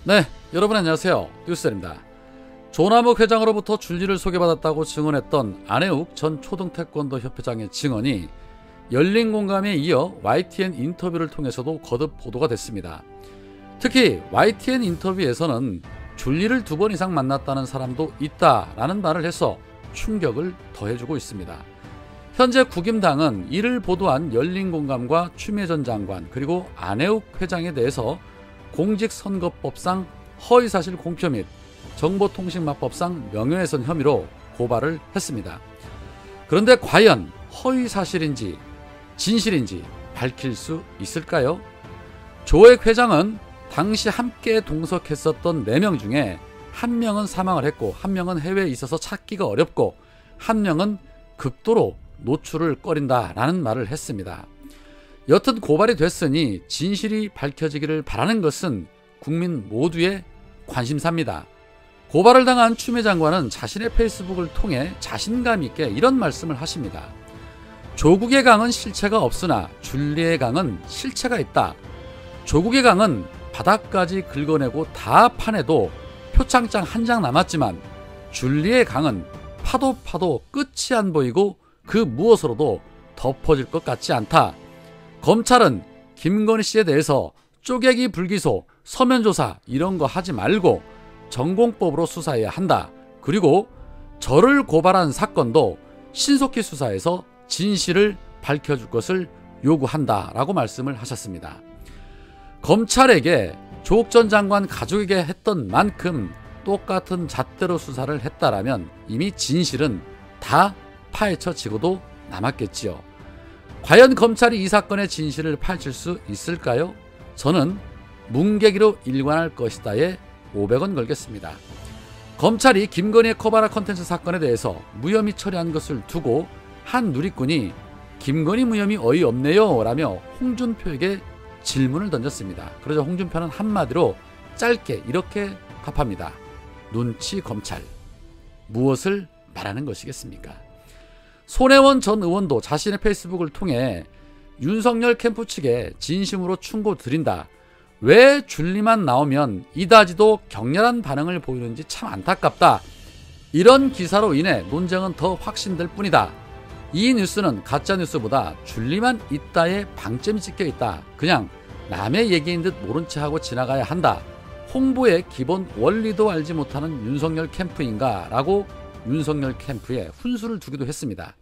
네, 여러분 안녕하세요. 뉴스입니다. 조남욱 회장으로부터 줄리를 소개받았다고 증언했던 안혜욱 전 초등태권도 협회장의 증언이 열린공감에 이어 YTN 인터뷰를 통해서도 거듭 보도가 됐습니다. 특히 YTN 인터뷰에서는 줄리를 2번 이상 만났다는 사람도 있다라는 말을 해서 충격을 더해주고 있습니다. 현재 국임당은 이를 보도한 열린공감과 추미애 전 장관 그리고 안혜욱 회장에 대해서 공직선거법상 허위사실 공표 및 정보통신망법상 명예훼손 혐의로 고발을 했습니다. 그런데 과연 허위사실인지 진실인지 밝힐 수 있을까요? 조액 회장은 당시 함께 동석했었던 4명 중에 1명은 사망을 했고 1명은 해외에 있어서 찾기가 어렵고 1명은 극도로 노출을 꺼린다라는 말을 했습니다. 여튼 고발이 됐으니 진실이 밝혀지기를 바라는 것은 국민 모두의 관심사입니다. 고발을 당한 추미애 장관은 자신의 페이스북을 통해 자신감 있게 이런 말씀을 하십니다. 조국의 강은 실체가 없으나 줄리의 강은 실체가 있다. 조국의 강은 바닥까지 긁어내고 다 파내도 표창장 한 장 남았지만 줄리의 강은 파도 끝이 안 보이고 그 무엇으로도 덮어질 것 같지 않다. 검찰은 김건희 씨에 대해서 쪼개기 불기소, 서면조사 이런 거 하지 말고 전공법으로 수사해야 한다. 그리고 저를 고발한 사건도 신속히 수사해서 진실을 밝혀줄 것을 요구한다 라고 말씀을 하셨습니다. 검찰에게 조국 전 장관 가족에게 했던 만큼 똑같은 잣대로 수사를 했다라면 이미 진실은 다 파헤쳐지고도 남았겠지요. 과연 검찰이 이 사건의 진실을 파헤칠 수 있을까요? 저는 뭉개기로 일관할 것이다에 500원 걸겠습니다. 검찰이 김건희의 커바라 컨텐츠 사건에 대해서 무혐의 처리한 것을 두고 한 누리꾼이 김건희 무혐의 어이없네요 라며 홍준표에게 질문을 던졌습니다. 그러자 홍준표는 한마디로 짧게 이렇게 답합니다. 눈치 검찰. 무엇을 말하는 것이겠습니까? 손혜원 전 의원도 자신의 페이스북을 통해 윤석열 캠프 측에 진심으로 충고드린다. 왜 줄리만 나오면 이다지도 격렬한 반응을 보이는지 참 안타깝다. 이런 기사로 인해 논쟁은 더 확신될 뿐이다. 이 뉴스는 가짜뉴스보다 줄리만 있다에 방점이 찍혀있다. 그냥 남의 얘기인 듯 모른 채 하고 지나가야 한다. 홍보의 기본 원리도 알지 못하는 윤석열 캠프인가 라고 윤석열 캠프에 훈수를 두기도 했습니다.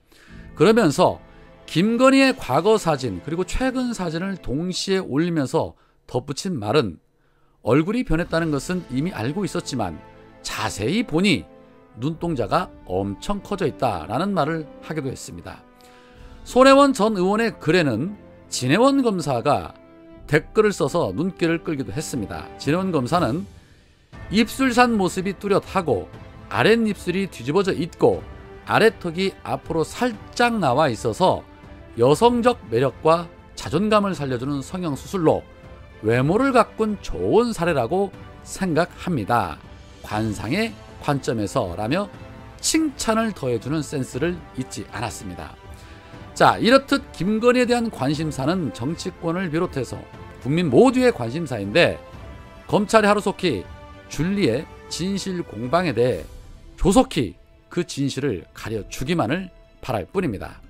그러면서 김건희의 과거 사진 그리고 최근 사진을 동시에 올리면서 덧붙인 말은 얼굴이 변했다는 것은 이미 알고 있었지만 자세히 보니 눈동자가 엄청 커져 있다라는 말을 하기도 했습니다. 손혜원 전 의원의 글에는 진혜원 검사가 댓글을 써서 눈길을 끌기도 했습니다. 진혜원 검사는 입술 산 모습이 뚜렷하고 아랫입술이 뒤집어져 있고 아래턱이 앞으로 살짝 나와 있어서 여성적 매력과 자존감을 살려주는 성형수술로 외모를 가꾼 좋은 사례라고 생각합니다. 관상의 관점에서 라며 칭찬을 더해주는 센스를 잊지 않았습니다. 자, 이렇듯 김건희에 대한 관심사는 정치권을 비롯해서 국민 모두의 관심사인데 검찰이 하루속히 줄리의 진실 공방에 대해 조속히 그 진실을 가려주기만을 바랄 뿐입니다.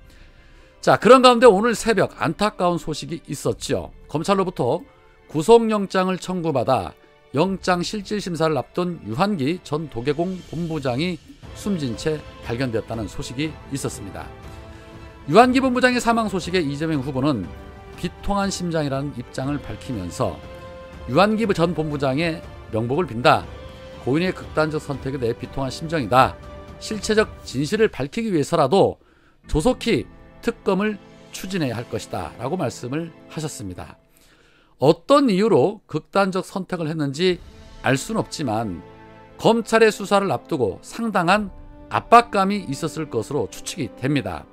자, 그런 가운데 오늘 새벽 안타까운 소식이 있었죠. 검찰로부터 구속영장을 청구받아 영장실질심사를 앞둔 유한기 전 도계공 본부장이 숨진 채 발견되었다는 소식이 있었습니다. 유한기 본부장의 사망 소식에 이재명 후보는 비통한 심장이라는 입장을 밝히면서 유한기 전 본부장의 명복을 빈다. 고인의 극단적 선택에 대해 비통한 심정이다. 실체적 진실을 밝히기 위해서라도 조속히 특검을 추진해야 할 것이다 라고 말씀을 하셨습니다. 어떤 이유로 극단적 선택을 했는지 알 수는 없지만 검찰의 수사를 앞두고 상당한 압박감이 있었을 것으로 추측이 됩니다.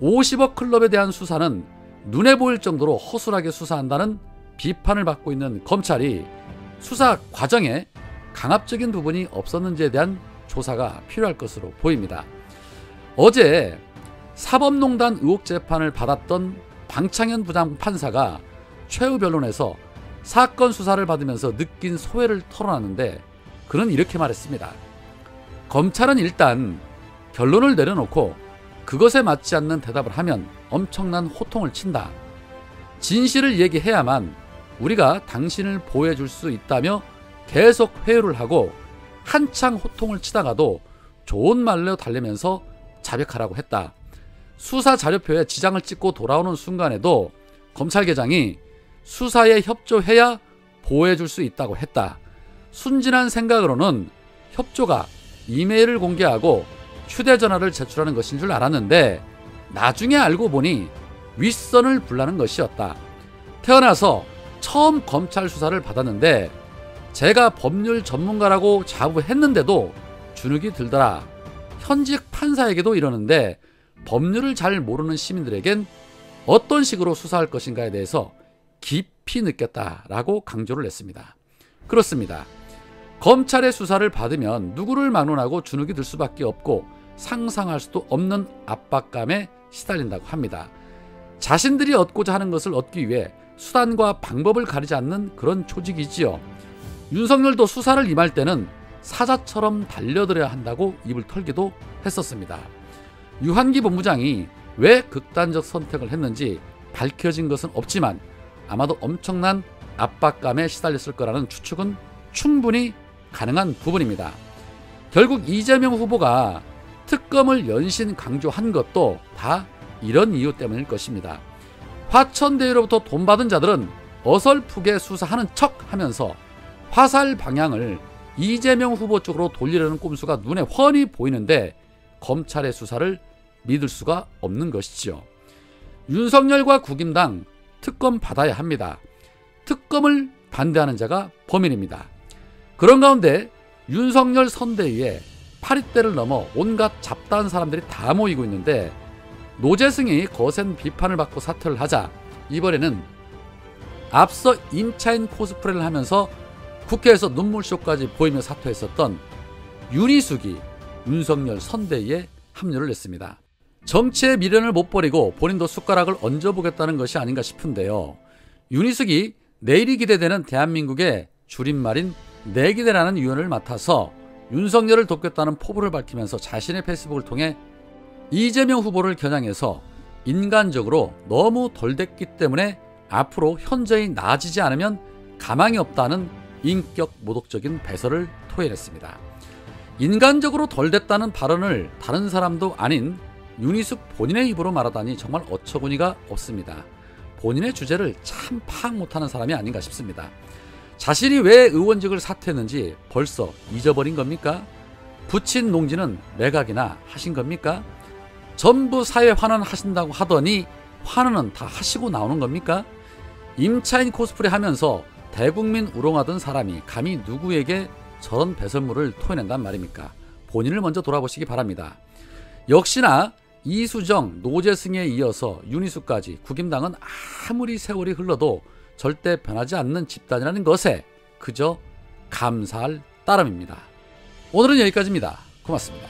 50억 클럽에 대한 수사는 눈에 보일 정도로 허술하게 수사한다는 비판을 받고 있는 검찰이 수사 과정에 강압적인 부분이 없었는지에 대한 조사가 필요할 것으로 보입니다. 어제 사법농단 의혹 재판을 받았던 방창현 부장판사가 최후 변론에서 사건 수사를 받으면서 느낀 소회를 털어놨는데 그는 이렇게 말했습니다. 검찰은 일단 결론을 내려놓고 그것에 맞지 않는 대답을 하면 엄청난 호통을 친다. 진실을 얘기해야만 우리가 당신을 보호해 줄 수 있다며 계속 회유를 하고 한창 호통을 치다가도 좋은 말로 달래면서 자백하라고 했다. 수사 자료표에 지장을 찍고 돌아오는 순간에도 검찰계장이 수사에 협조해야 보호해 줄 수 있다고 했다. 순진한 생각으로는 협조가 이메일을 공개하고 휴대전화를 제출하는 것인 줄 알았는데 나중에 알고 보니 윗선을 불라는 것이었다. 태어나서 처음 검찰 수사를 받았는데 제가 법률 전문가라고 자부했는데도 주눅이 들더라. 현직 판사에게도 이러는데 법률을 잘 모르는 시민들에겐 어떤 식으로 수사할 것인가에 대해서 깊이 느꼈다라고 강조를 했습니다. 그렇습니다. 검찰의 수사를 받으면 누구를 막론하고 주눅이 들 수밖에 없고 상상할 수도 없는 압박감에 시달린다고 합니다. 자신들이 얻고자 하는 것을 얻기 위해 수단과 방법을 가리지 않는 그런 조직이지요. 윤석열도 수사를 임할 때는 사자처럼 달려들어야 한다고 입을 털기도 했었습니다. 유한기 본부장이 왜 극단적 선택을 했는지 밝혀진 것은 없지만 아마도 엄청난 압박감에 시달렸을 거라는 추측은 충분히 가능한 부분입니다. 결국 이재명 후보가 특검을 연신 강조한 것도 다 이런 이유 때문일 것입니다. 화천대유로부터 돈 받은 자들은 어설프게 수사하는 척 하면서 화살 방향을 이재명 후보 쪽으로 돌리려는 꼼수가 눈에 훤히 보이는데 검찰의 수사를 믿을 수가 없는 것이지요. 윤석열과 국임당 특검 받아야 합니다. 특검을 반대하는 자가 범인입니다. 그런 가운데 윤석열 선대위에 파리대를 넘어 온갖 잡다한 사람들이 다 모이고 있는데 노재승이 거센 비판을 받고 사퇴를 하자 이번에는 앞서 임차인 코스프레를 하면서 국회에서 눈물쇼까지 보이며 사퇴했었던 윤희숙이 윤석열 선대위에 합류를 했습니다. 정치의 미련을 못 버리고 본인도 숟가락을 얹어보겠다는 것이 아닌가 싶은데요. 윤희숙이 내일이 기대되는 대한민국의 줄임말인 내기대라는 위원을 맡아서 윤석열을 돕겠다는 포부를 밝히면서 자신의 페이스북을 통해 이재명 후보를 겨냥해서 인간적으로 너무 덜 됐기 때문에 앞으로 현저히 나아지지 않으면 가망이 없다는 인격 모독적인 배설을 토해냈습니다. 인간적으로 덜 됐다는 발언을 다른 사람도 아닌 윤희숙 본인의 입으로 말하다니 정말 어처구니가 없습니다. 본인의 주제를 참 파악 못하는 사람이 아닌가 싶습니다. 자신이 왜 의원직을 사퇴했는지 벌써 잊어버린 겁니까? 부친 농지는 매각이나 하신 겁니까? 전부 사회 환원 하신다고 하더니 환원은 다 하시고 나오는 겁니까? 임차인 코스프레 하면서 대국민 우롱하던 사람이 감히 누구에게 저런 배설물을 토해낸단 말입니까? 본인을 먼저 돌아보시기 바랍니다. 역시나 이수정, 노재승에 이어서 윤희숙까지 국임당은 아무리 세월이 흘러도 절대 변하지 않는 집단이라는 것에 그저 감사할 따름입니다. 오늘은 여기까지입니다. 고맙습니다.